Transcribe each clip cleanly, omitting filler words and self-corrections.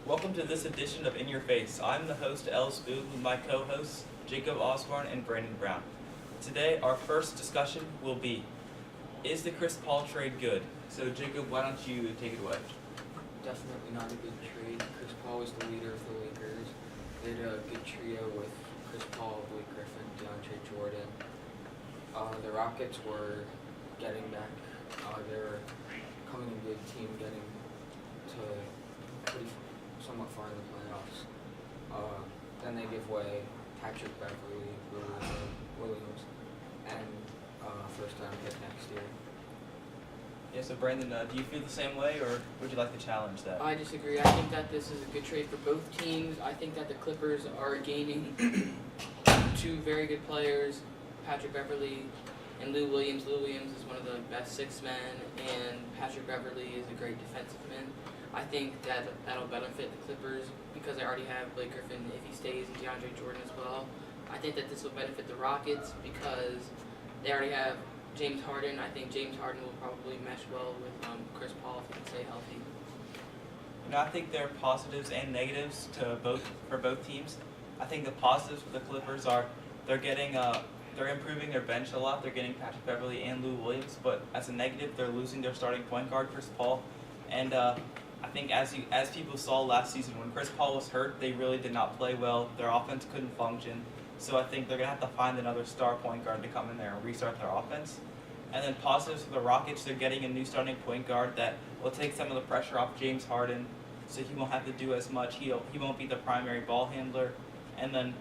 Welcome to this edition of In Your Face. I'm the host, Ellis Booth, with my co-hosts, Jacob Osborne and Brandon Brown. Today, our first discussion will be, is the Chris Paul trade good? So, Jacob, why don't you take it away? Definitely not a good trade. Chris Paul was the leader of the Lakers. They had a good trio with Chris Paul, Blake Griffin, DeAndre Jordan. The Rockets were getting back. They were coming a good team, getting to somewhat far in the playoffs. Then they give away Patrick Beverly, Williams, and first round pick next year. Yeah, so Brandon, do you feel the same way, or would you like to challenge that? I disagree. I think that this is a good trade for both teams. I think that the Clippers are gaining two very good players, Patrick Beverly and Lou Williams. Lou Williams is one of the best six men, and Patrick Beverly is a great defensive man. I think that that'll benefit the Clippers because they already have Blake Griffin if he stays and DeAndre Jordan as well. I think that this will benefit the Rockets because they already have James Harden. I think James Harden will probably mesh well with Chris Paul if he can stay healthy. I think there are positives and negatives for both teams. I think the positives for the Clippers are they're improving their bench a lot. They're getting Patrick Beverly and Lou Williams, but as a negative, they're losing their starting point guard, Chris Paul. And I think as people saw last season, when Chris Paul was hurt, they really did not play well. Their offense couldn't function. So I think they're going to have to find another star point guard to come in there and restart their offense. And then positives for the Rockets, they're getting a new starting point guard that will take some of the pressure off James Harden, so he won't have to do as much. He won't be the primary ball handler. And then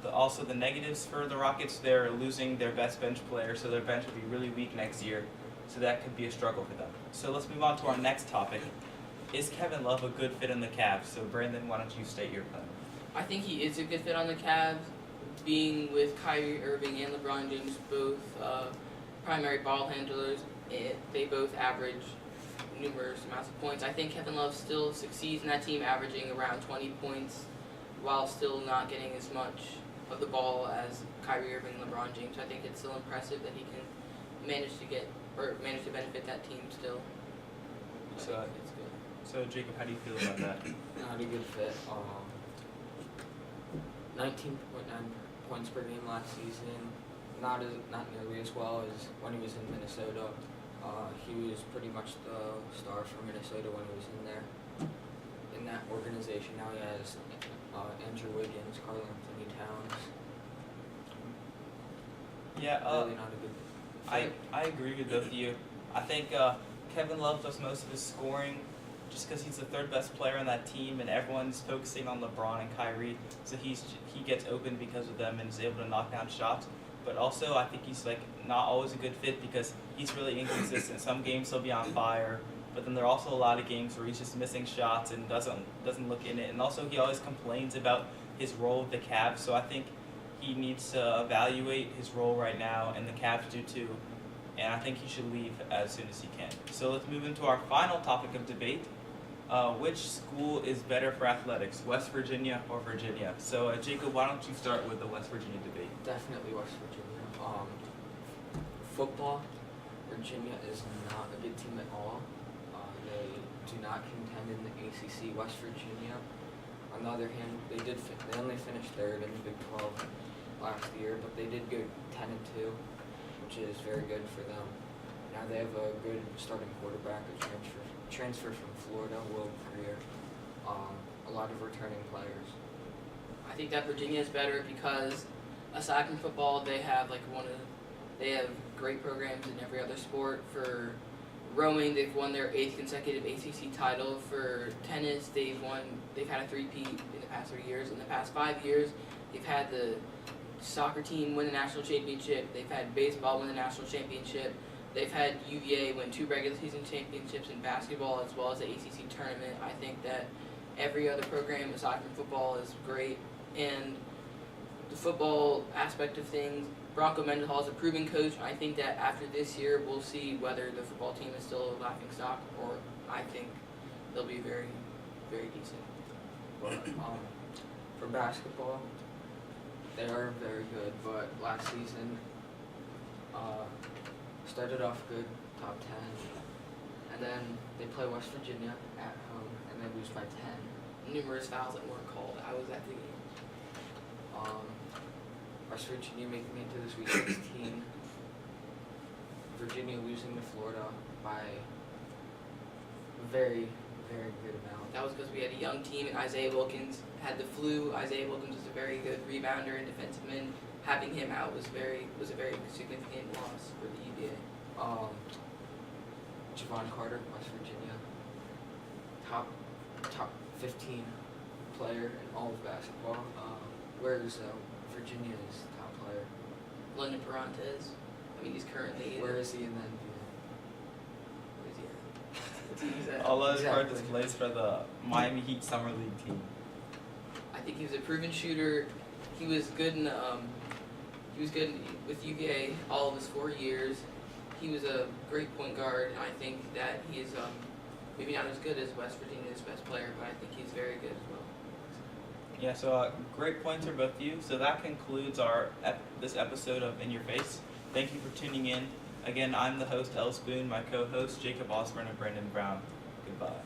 also the negatives for the Rockets, they're losing their best bench player, so their bench will be really weak next year. So that could be a struggle for them. So let's move on to our next topic. Is Kevin Love a good fit in the Cavs? So Brandon, why don't you state your plan? I think he is a good fit on the Cavs, being with Kyrie Irving and LeBron James, both primary ball handlers. They both average numerous amounts of points. I think Kevin Love still succeeds in that team, averaging around 20 points, while still not getting as much of the ball as Kyrie Irving and LeBron James. I think it's still impressive that he can manage to benefit that team still. So, I think it's good. So Jacob, how do you feel about that? Not a good fit. 19.9 points per game last season. Not nearly as well as when he was in Minnesota. He was pretty much the star for Minnesota when he was in there. In that organization now he has Andrew Wiggins, Karl Anthony Towns. Yeah, Really not a good fit. I agree with both of you. I think Kevin Love does most of his scoring just because he's the third best player on that team, and everyone's focusing on LeBron and Kyrie, so he gets open because of them and is able to knock down shots. But also, I think he's not always a good fit because he's really inconsistent. Some games he'll be on fire, but then there are also a lot of games where he's just missing shots and doesn't look in it. And also, he always complains about his role with the Cavs. So I think he needs to evaluate his role right now, and the Cavs do too. And I think he should leave as soon as he can. So let's move into our final topic of debate. Which school is better for athletics, West Virginia or Virginia? So Jacob, why don't you start with the West Virginia debate? Definitely West Virginia. Football, Virginia is not a good team at all. They do not contend in the ACC. West Virginia, on the other hand, they only finished third in the Big 12 last year, but they did go 10-2, which is very good for them. Now they have a good starting quarterback, a transfer from Florida, Will Greer. A lot of returning players. I think that Virginia is better because aside from football, they have they have great programs in every other sport. For rowing, they've won their 8th consecutive ACC title. For tennis, they've had a three-peat in the past 3 years. In the past 5 years, they've had the soccer team win the national championship. They've had baseball win the national championship. They've had UVA win 2 regular season championships in basketball as well as the ACC tournament. I think that every other program aside from football is great. And the football aspect of things, Bronco Mendenhall is a proven coach. I think that after this year, we'll see whether the football team is still a laughing stock, or I think they'll be very, very decent. But for basketball, they are very good. But last season, started off good, top 10, and then they play West Virginia at home, and they lose by 10. numerous fouls that weren't called. I was at the game. West Virginia making it to the Sweet 16. Virginia losing to Florida by a very, very good amount. That was because we had a young team and Isaiah Wilkins had the flu. Isaiah Wilkins was a very good rebounder and defenseman. Having him out was a very significant loss for the UVA. Javon Carter, West Virginia, top 15 player in all of basketball. Where's Virginia's top player? London Perrantes. I mean, he's currently. Where is he in the NBA? Where is he at? What team is that? All those Exactly. Cards plays for the Miami Heat Summer League team. I think he was a proven shooter. He was good in with UVA all of his 4 years. He was a great point guard, and I think that he is maybe not as good as West Virginia's best player, but I think he's very good as well. Yeah, so great points for both of you. So that concludes this episode of In Your Face. Thank you for tuning in. Again, I'm the host, El Spoon, my co-host, Jacob Osborne and Brandon Brown. Goodbye.